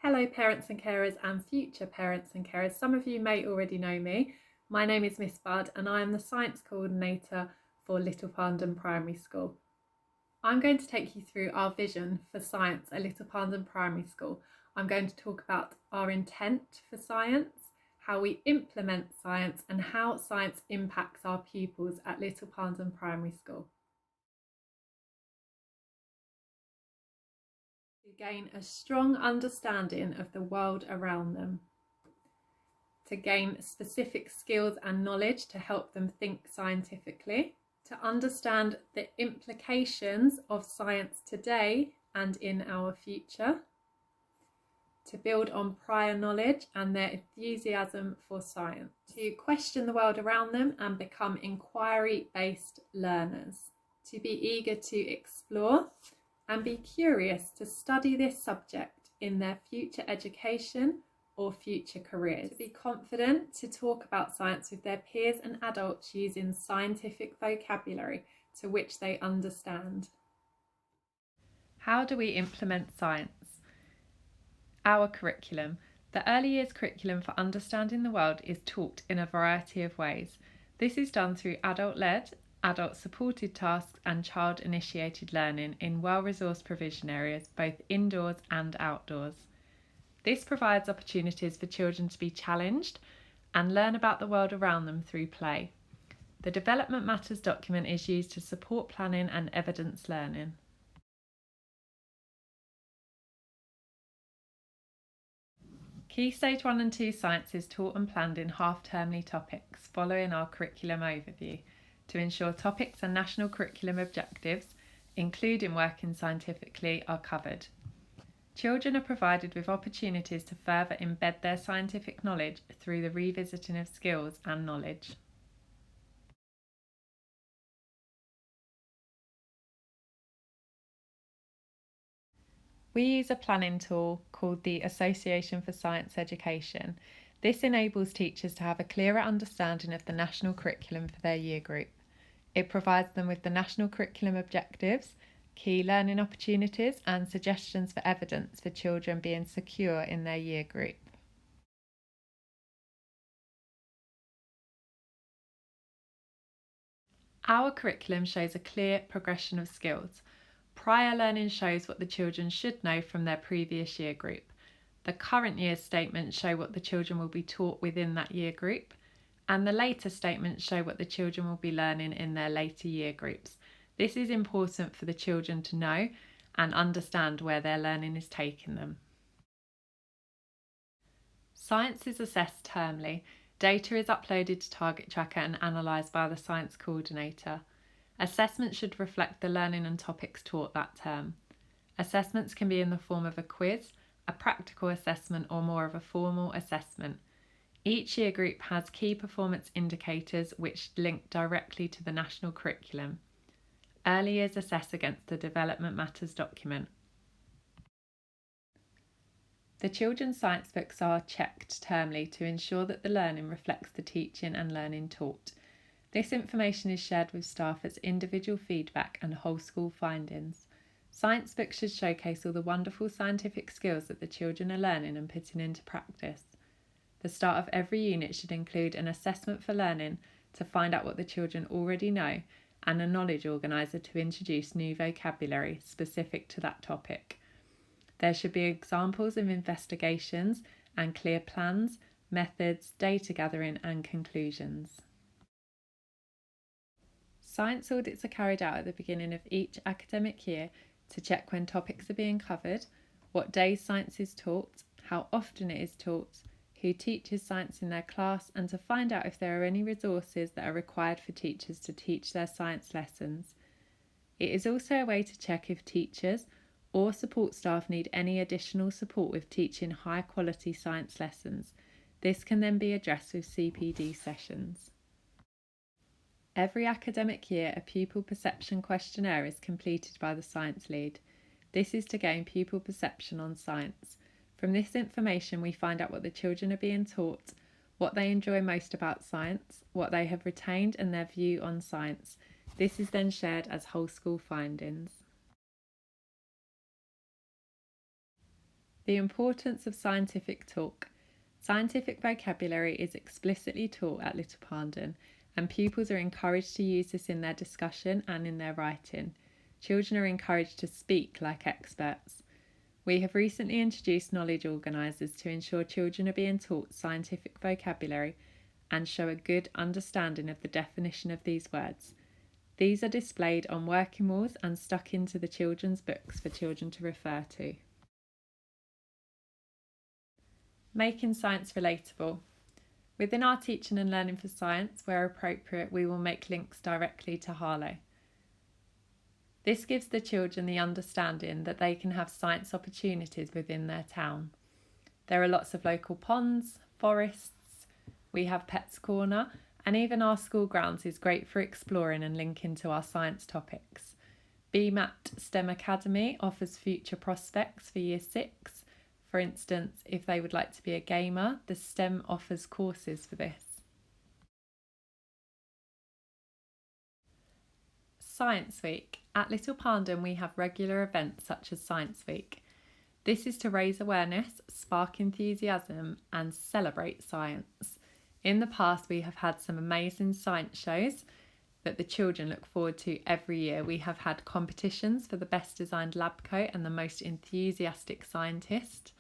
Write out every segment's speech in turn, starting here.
Hello parents and carers and future parents and carers. Some of you may already know me. My name is Miss Budd and I am the Science Coordinator for Little Parndon Primary School. I'm going to take you through our vision for science at Little Parndon Primary School. I'm going to talk about our intent for science, how we implement science and how science impacts our pupils at Little Parndon Primary School. To gain a strong understanding of the world around them, to gain specific skills and knowledge to help them think scientifically, to understand the implications of science today and in our future, to build on prior knowledge and their enthusiasm for science, to question the world around them and become inquiry-based learners, to be eager to explore and be curious to study this subject in their future education or future careers, to be confident to talk about science with their peers and adults using scientific vocabulary to which they understand. How do we implement science? Our curriculum. The early years curriculum for understanding the world is taught in a variety of ways. This is done through adult-led, adult-supported tasks and child-initiated learning in well-resourced provision areas, both indoors and outdoors. This provides opportunities for children to be challenged and learn about the world around them through play. The Development Matters document is used to support planning and evidence learning. Key Stage 1 and 2 science is taught and planned in half-termly topics following our curriculum overview to ensure topics and national curriculum objectives, including working scientifically, are covered. Children are provided with opportunities to further embed their scientific knowledge through the revisiting of skills and knowledge. We use a planning tool called the Association for Science Education. This enables teachers to have a clearer understanding of the national curriculum for their year group. It provides them with the national curriculum objectives, key learning opportunities and suggestions for evidence for children being secure in their year group. Our curriculum shows a clear progression of skills. Prior learning shows what the children should know from their previous year group. The current year's statements show what the children will be taught within that year group, and the later statements show what the children will be learning in their later year groups. This is important for the children to know and understand where their learning is taking them. Science is assessed termly. Data is uploaded to Target Tracker and analysed by the Science Coordinator. Assessment should reflect the learning and topics taught that term. Assessments can be in the form of a quiz, a practical assessment or more of a formal assessment. Each year group has key performance indicators which link directly to the national curriculum. Early years assess against the Development Matters document. The children's science books are checked termly to ensure that the learning reflects the teaching and learning taught. This information is shared with staff as individual feedback and whole school findings. Science books should showcase all the wonderful scientific skills that the children are learning and putting into practice. The start of every unit should include an assessment for learning to find out what the children already know and a knowledge organiser to introduce new vocabulary specific to that topic. There should be examples of investigations and clear plans, methods, data gathering and conclusions. Science audits are carried out at the beginning of each academic year to check when topics are being covered, what days science is taught, how often it is taught, who teaches science in their class, and to find out if there are any resources that are required for teachers to teach their science lessons. It is also a way to check if teachers or support staff need any additional support with teaching high quality science lessons. This can then be addressed with CPD sessions. Every academic year, a pupil perception questionnaire is completed by the science lead. This is to gain pupil perception on science. From this information, we find out what the children are being taught, what they enjoy most about science, what they have retained and their view on science. This is then shared as whole school findings. The importance of scientific talk. Scientific vocabulary is explicitly taught at Little Parndon, and pupils are encouraged to use this in their discussion and in their writing. Children are encouraged to speak like experts. We have recently introduced knowledge organisers to ensure children are being taught scientific vocabulary and show a good understanding of the definition of these words. These are displayed on working walls and stuck into the children's books for children to refer to. Making science relatable. Within our teaching and learning for science, where appropriate, we will make links directly to Harlow. This gives the children the understanding that they can have science opportunities within their town. There are lots of local ponds, forests, we have Pets Corner, and even our school grounds is great for exploring and linking to our science topics. BMAT STEM Academy offers future prospects for Year 6. For instance, if they would like to be a gamer, the STEM offers courses for this. Science Week. At Little Parndon we have regular events such as Science Week. This is to raise awareness, spark enthusiasm and celebrate science. In the past we have had some amazing science shows that the children look forward to every year. We have had competitions for the best designed lab coat and the most enthusiastic scientist.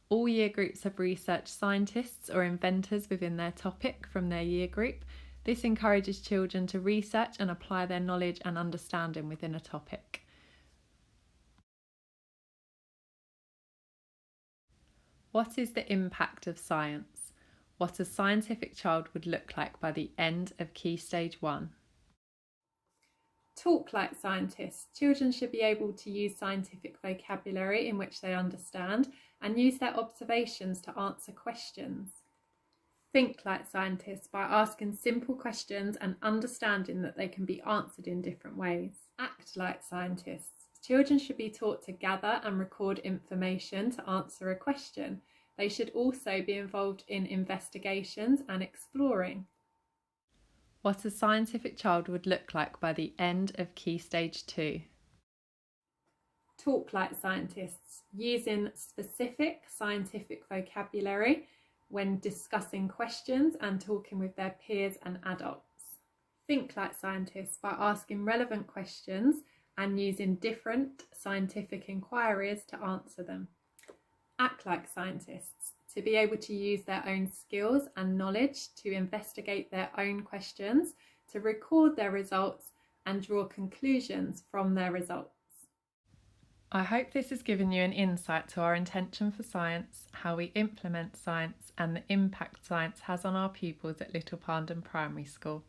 All year groups have research scientists or inventors within their topic from their year group. This encourages children to research and apply their knowledge and understanding within a topic. What is the impact of science? What a scientific child would look like by the end of Key Stage 1. Talk like scientists. Children should be able to use scientific vocabulary in which they understand and use their observations to answer questions. Think like scientists by asking simple questions and understanding that they can be answered in different ways. Act like scientists. Children should be taught to gather and record information to answer a question. They should also be involved in investigations and exploring. What a scientific child would look like by the end of Key Stage 2. Talk like scientists, using specific scientific vocabulary when discussing questions and talking with their peers and adults. Think like scientists by asking relevant questions and using different scientific inquiries to answer them. Act like scientists, to be able to use their own skills and knowledge to investigate their own questions, to record their results and draw conclusions from their results. I hope this has given you an insight to our intention for science, how we implement science and the impact science has on our pupils at Little Parndon Primary School.